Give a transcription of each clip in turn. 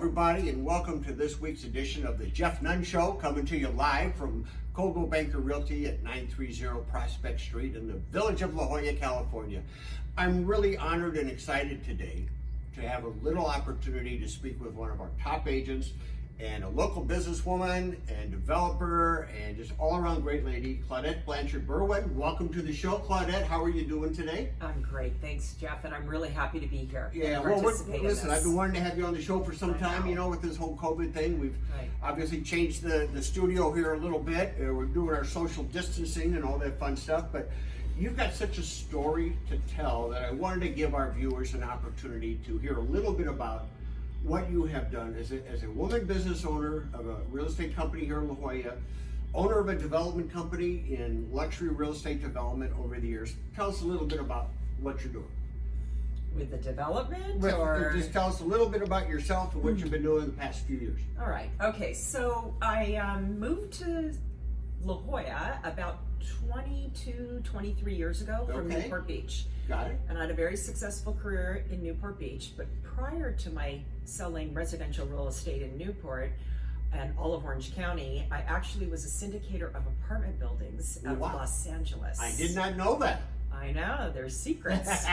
everybody, and welcome to this week's edition of the Jeff Nunn Show, coming to you live from Coldwell Banker Realty at 930 Prospect Street in the village of La Jolla, California. I'm really honored and excited today to have a little opportunity to speak with one of our top agents and a local businesswoman and developer and just all-around great lady, Claudette Berwin. Welcome to the show, Claudette. How are you doing today? I'm great, thanks, Jeff, and I'm really happy to be here. Yeah, well, listen, I've been wanting to have you on the show for some time, you know, with this whole COVID thing. We've obviously changed the studio here a little bit. We're doing our social distancing and all that fun stuff, but you've got such a story to tell that I wanted to give our viewers an opportunity to hear a little bit about what you have done as a woman business owner of a real estate company here in La Jolla, owner of a development company in luxury real estate development over the years. Tell us a little bit about what you're doing. With the development, Just tell us a little bit about yourself and what you've been doing the past few years. All right. Okay. So I moved to La Jolla about 23 years ago from Newport Beach. Got it. And I had a very successful career in Newport Beach, but prior to my selling residential real estate in Newport and all of Orange County, I actually was a syndicator of apartment buildings out of Los Angeles. I did not know that. I know, there's secrets.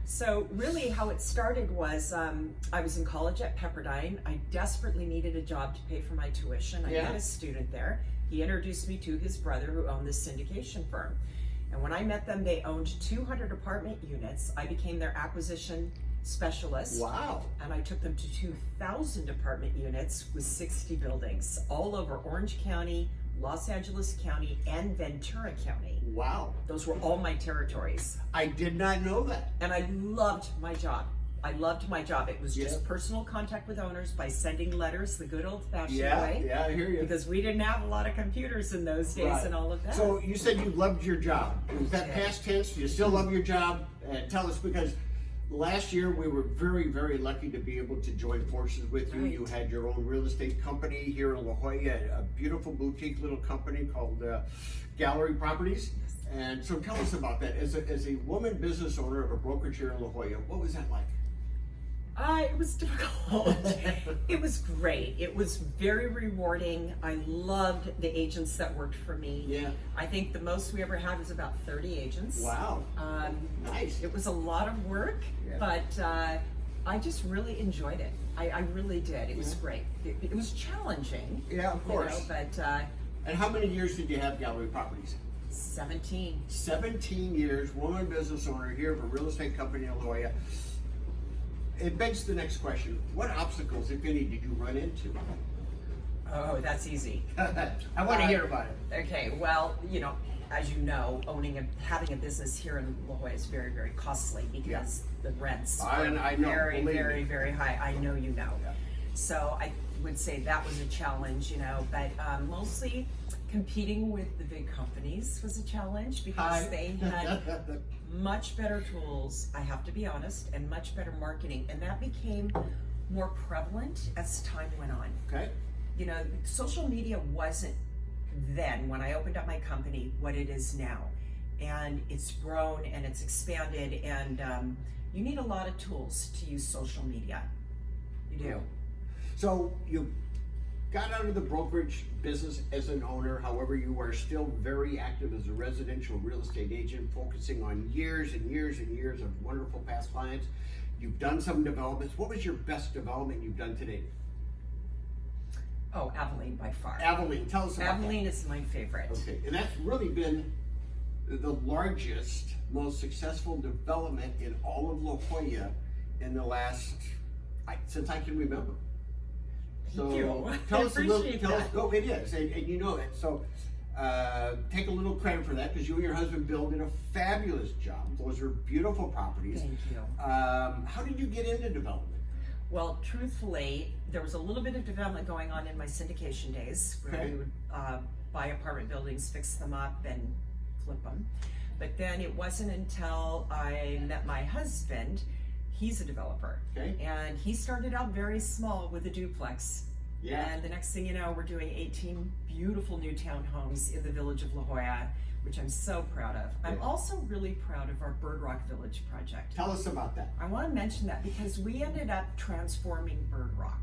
So really how it started was I was in college at Pepperdine. I desperately needed a job to pay for my tuition. I met a student there. He introduced me to his brother who owned this syndication firm. And when I met them, they owned 200 apartment units. I became their acquisition specialist. Wow. And I took them to 2,000 apartment units with 60 buildings all over Orange County, Los Angeles County, and Ventura County. Wow. Those were all my territories. I did not know that. And I loved my job. It was just personal contact with owners by sending letters the good old-fashioned way. Yeah, I hear you. Because we didn't have a lot of computers in those days and all of that. So you said you loved your job. Is that past tense? Do you still love your job? Tell us, because last year we were very, very lucky to be able to join forces with you. You had your own real estate company here in La Jolla, a beautiful boutique little company called Gallery Properties. And so tell us about that. As a woman business owner of a brokerage here in La Jolla, what was that like? It was difficult. It was great. It was very rewarding. I loved the agents that worked for me. Yeah. I think the most we ever had was about 30 agents. Wow. Nice. It was a lot of work, but I just really enjoyed it. I really did. It was great. It was challenging. Yeah, of course. You know, but and how many years did you have Gallery Properties? 17. 17 years, woman business owner here of a real estate company in La Jolla. It begs the next question. What obstacles, if any, did you run into? Oh, that's easy. I want to hear about it. Okay, well, you know, as you know, having a business here in La Jolla is very, very costly because the rents are very, very, very high. I know you know. Yeah. So I would say that was a challenge, you know, but mostly competing with the big companies was a challenge because they had much better tools, I have to be honest, and much better marketing, and that became more prevalent as time went on. Okay. You know, social media wasn't then, when I opened up my company, what it is now. And it's grown and it's expanded, and you need a lot of tools to use social media. You do. So you got out of the brokerage business as an owner, however, you are still very active as a residential real estate agent, focusing on years and years and years of wonderful past clients. You've done some developments. What was your best development you've done to date? Oh, Abilene by far. Abilene, tell us about Abilene is my favorite. Okay, and that's really been the largest, most successful development in all of La Jolla in the last, since I can remember. Thank you. Tell us a little. Oh, it is, and you know it. So take a little credit for that, because you and your husband built a fabulous job. Those are beautiful properties. Thank you. How did you get into development? Well, truthfully, there was a little bit of development going on in my syndication days, where we would buy apartment buildings, fix them up, and flip them. But then it wasn't until I met my husband. He's a developer, and he started out very small with a duplex. And the next thing you know, we're doing 18 beautiful new townhomes in the village of La Jolla, which I'm so proud of. I'm also really proud of our Bird Rock Village project. Tell us about that. I want to mention that because we ended up transforming Bird Rock.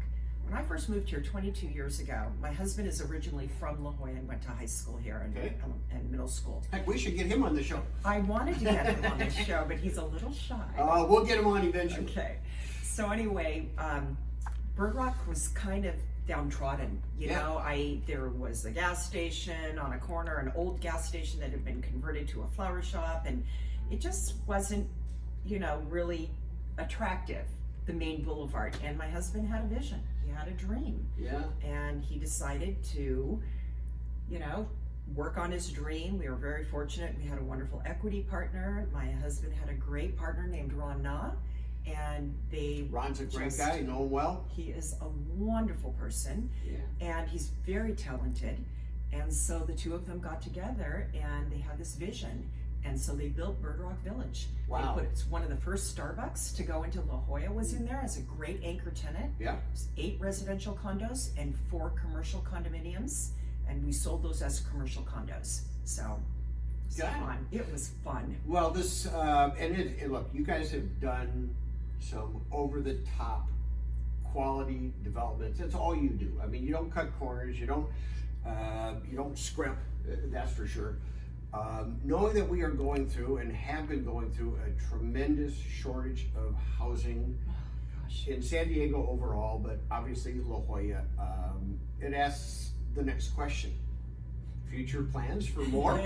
when I first moved here 22 years ago, my husband is originally from La Jolla and went to high school here and middle school. Heck, we should get him on the show. I wanted to get him on the show, but he's a little shy. We'll get him on eventually. Okay. So anyway, Bird Rock was kind of downtrodden. You know, there was a gas station on a corner, an old gas station that had been converted to a flower shop, and it just wasn't, you know, really attractive, the main boulevard. And my husband had a vision. He had a dream. Yeah. And he decided to, you know, work on his dream. We were very fortunate. We had a wonderful equity partner. My husband had a great partner named Nunn, and Ron's a great guy, you know him well. He is a wonderful person, and he's very talented. And so the two of them got together and they had this vision. And so they built Bird Rock Village. Wow. It's one of the first Starbucks to go into La Jolla was in there as a great anchor tenant. Yeah. There's 8 residential condos and 4 commercial condominiums. And we sold those as commercial condos. So it was fun. It was fun. Well, this, look, you guys have done some over-the-top quality developments. That's all you do. I mean, you don't cut corners. You don't scrimp. That's for sure. Knowing that we are going through and have been going through a tremendous shortage of housing in San Diego overall, but obviously La Jolla, it asks the next question. Future plans for more?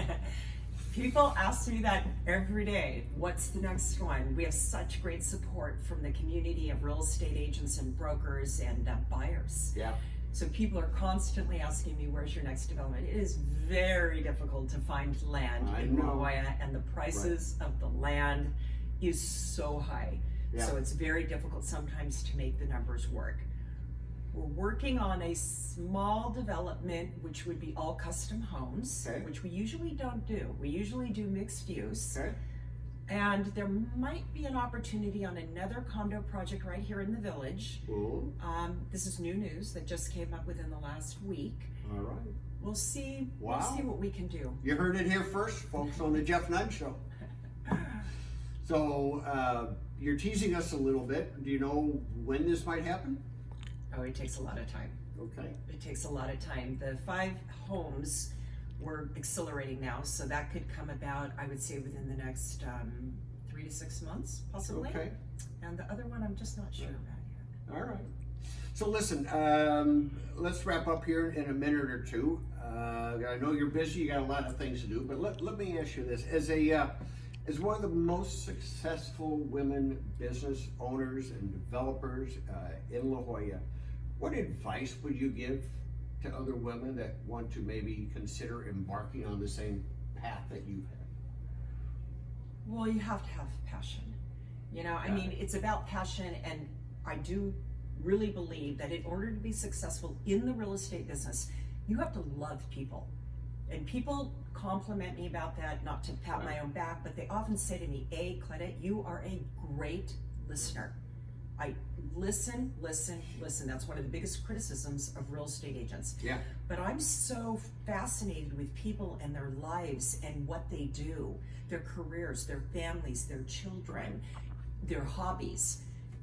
People ask me that every day. What's the next one? We have such great support from the community of real estate agents and brokers and buyers. Yeah. So people are constantly asking me, where's your next development? It is very difficult to find land in La Jolla, and the prices of the land is so high. Yeah. So it's very difficult sometimes to make the numbers work. We're working on a small development, which would be all custom homes, which we usually don't do. We usually do mixed use. And there might be an opportunity on another condo project right here in the village. This is new news that just came up within the last week. All right. We'll see. Wow. We'll see what we can do. You heard it here first, folks, on the Jeff Nunn Show. So you're teasing us a little bit. Do you know when this might happen? Oh, it takes a lot of time. Okay. It takes a lot of time. The 5 homes we're accelerating now, so that could come about, I would say, within the next 3 to 6 months, possibly. Okay. And the other one, I'm just not sure about yet. All right. So listen, let's wrap up here in a minute or two. I know you're busy, you got a lot of things to do, but let me ask you this. As one of the most successful women business owners and developers in La Jolla, what advice would you give to other women that want to maybe consider embarking on the same path that you've had? Well, you have to have passion. You know, I mean, it's about passion, and I do really believe that in order to be successful in the real estate business, you have to love people. And people compliment me about that, not to pat my own back, but they often say to me, Claudette, you are a great listener. I listen. That's one of the biggest criticisms of real estate agents. Yeah. But I'm so fascinated with people and their lives and what they do, their careers, their families, their children, their hobbies,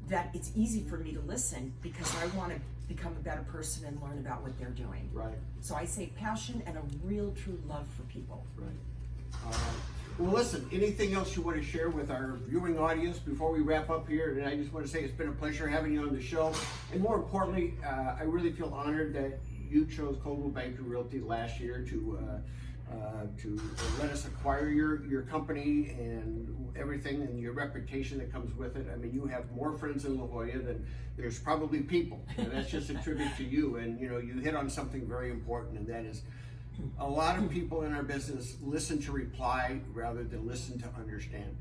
that it's easy for me to listen because I want to become a better person and learn about what they're doing. Right. So I say passion and a real true love for people. Right. Well, listen, anything else you want to share with our viewing audience before we wrap up here? And I just want to say it's been a pleasure having you on the show. And more importantly, I really feel honored that you chose Coldwell Banker Realty last year to let us acquire your company and everything and your reputation that comes with it. I mean, you have more friends in La Jolla than there's probably people, and that's just a tribute to you. And you know, you hit on something very important, and that is a lot of people in our business listen to reply rather than listen to understand.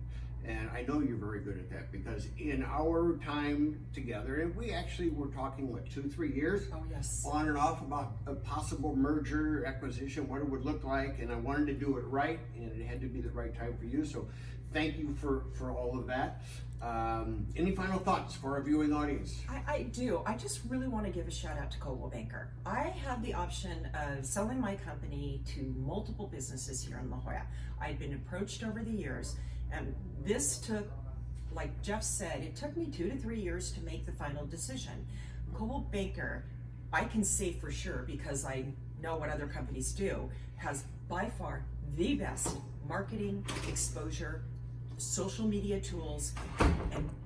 And I know you're very good at that, because in our time together, and we actually were talking, what, 2-3 years? Oh, yes. On and off about a possible merger, acquisition, what it would look like, and I wanted to do it right, and it had to be the right time for you. So thank you for all of that. Any final thoughts for our viewing audience? I do. I just really want to give a shout out to Coldwell Banker. I had the option of selling my company to multiple businesses here in La Jolla. I'd been approached over the years, and this took, like Jeff said, it took me 2 to 3 years to make the final decision. Coldwell Banker I can say for sure, because I know what other companies do, has by far the best marketing, exposure, social media tools,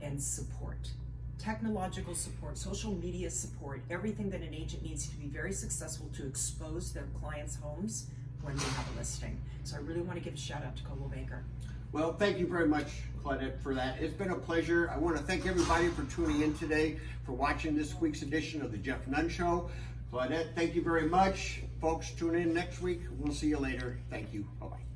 and support. Technological support, social media support, everything that an agent needs to be very successful to expose their clients' homes when they have a listing. So I really want to give a shout out to Coldwell Banker. Well, thank you very much, Claudette, for that. It's been a pleasure. I want to thank everybody for tuning in today, for watching this week's edition of the Jeff Nunn Show. Claudette, thank you very much. Folks, tune in next week. We'll see you later. Thank you. Bye-bye.